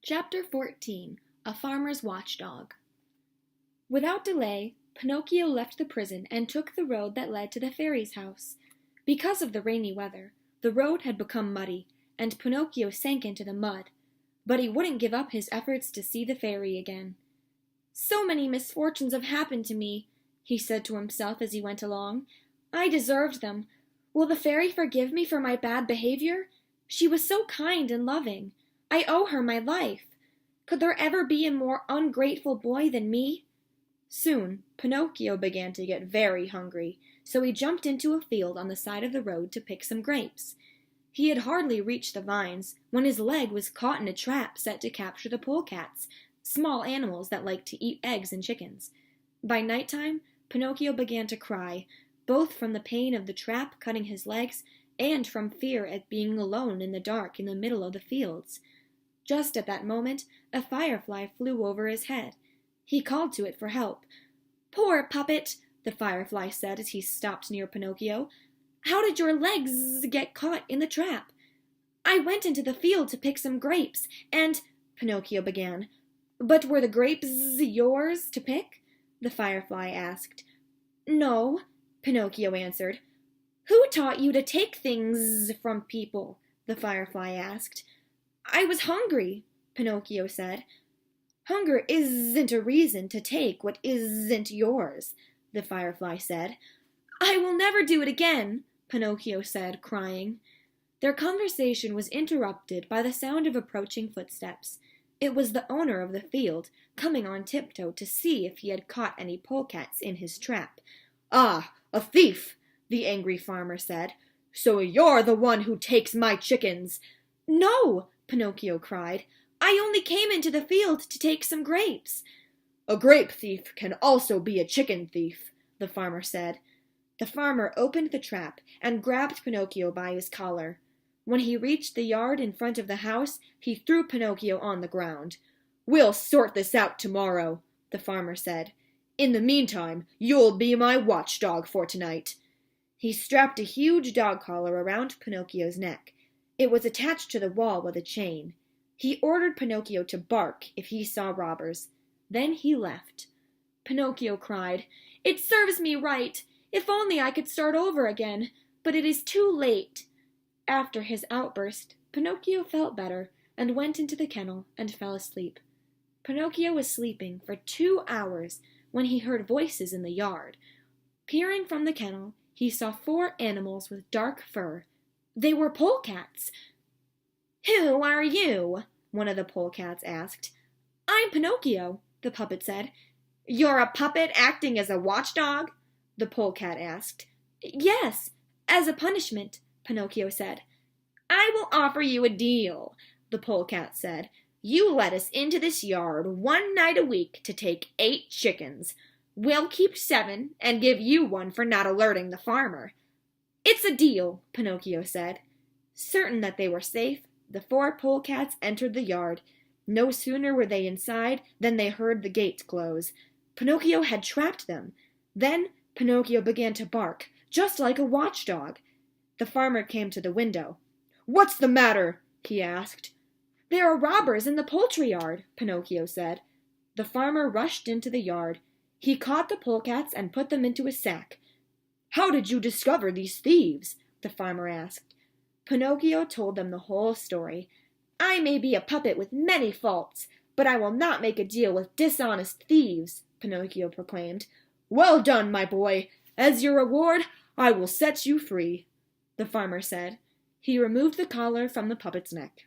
Chapter 14. A Farmer's Watchdog. Without delay, Pinocchio left the prison and took the road that led to the fairy's house. Because of the rainy weather, the road had become muddy, and Pinocchio sank into the mud. But he wouldn't give up his efforts to see the fairy again. "So many misfortunes have happened to me," he said to himself as he went along. "I deserved them. Will the fairy forgive me for my bad behavior? She was so kind and loving. I owe her my life. Could there ever be a more ungrateful boy than me?" Soon, Pinocchio began to get very hungry, so he jumped into a field on the side of the road to pick some grapes. He had hardly reached the vines when his leg was caught in a trap set to capture the polecats, small animals that like to eat eggs and chickens. By nighttime, Pinocchio began to cry, both from the pain of the trap cutting his legs and from fear at being alone in the dark in the middle of the fields. Just at that moment, a firefly flew over his head. He called to it for help. "Poor puppet," the firefly said as he stopped near Pinocchio. "How did your legs get caught in the trap?" "I went into the field to pick some grapes, and—" Pinocchio began. "But were the grapes yours to pick?" the firefly asked. "No," Pinocchio answered. "Who taught you to take things from people?" the firefly asked. "I was hungry," Pinocchio said. "Hunger isn't a reason to take what isn't yours," the firefly said. "I will never do it again," Pinocchio said, crying. Their conversation was interrupted by the sound of approaching footsteps. It was the owner of the field, coming on tiptoe to see if he had caught any polecats in his trap. "Ah, a thief!" the angry farmer said. "So you're the one who takes my chickens!" "No!" Pinocchio cried. "I only came into the field to take some grapes." "A grape thief can also be a chicken thief," the farmer said. The farmer opened the trap and grabbed Pinocchio by his collar. When he reached the yard in front of the house, he threw Pinocchio on the ground. "We'll sort this out tomorrow," the farmer said. "In the meantime, you'll be my watchdog for tonight." He strapped a huge dog collar around Pinocchio's neck. It was attached to the wall with a chain. He ordered Pinocchio to bark if he saw robbers. Then he left. Pinocchio cried, "It serves me right! If only I could start over again! But it is too late!" After his outburst, Pinocchio felt better and went into the kennel and fell asleep. Pinocchio was sleeping for 2 hours when he heard voices in the yard. Peering from the kennel, he saw 4 animals with dark fur. They were polecats. "Who are you?" one of the polecats asked. "I'm Pinocchio," the puppet said. "You're a puppet acting as a watchdog?" the polecat asked. "Yes, as a punishment," Pinocchio said. "I will offer you a deal," the polecat said. "You let us into this yard 1 night a week to take 8 chickens. We'll keep 7 and give you 1 for not alerting the farmer." "It's a deal," Pinocchio said. Certain that they were safe, the 4 polecats entered the yard. No sooner were they inside than they heard the gate close. Pinocchio had trapped them. Then Pinocchio began to bark, just like a watchdog. The farmer came to the window. "What's the matter?" he asked. "There are robbers in the poultry yard," Pinocchio said. The farmer rushed into the yard. He caught the polecats and put them into a sack. "How did you discover these thieves?" the farmer asked. Pinocchio told them the whole story. "I may be a puppet with many faults, but I will not make a deal with dishonest thieves," Pinocchio proclaimed. "Well done, my boy. As your reward, I will set you free," the farmer said. He removed the collar from the puppet's neck.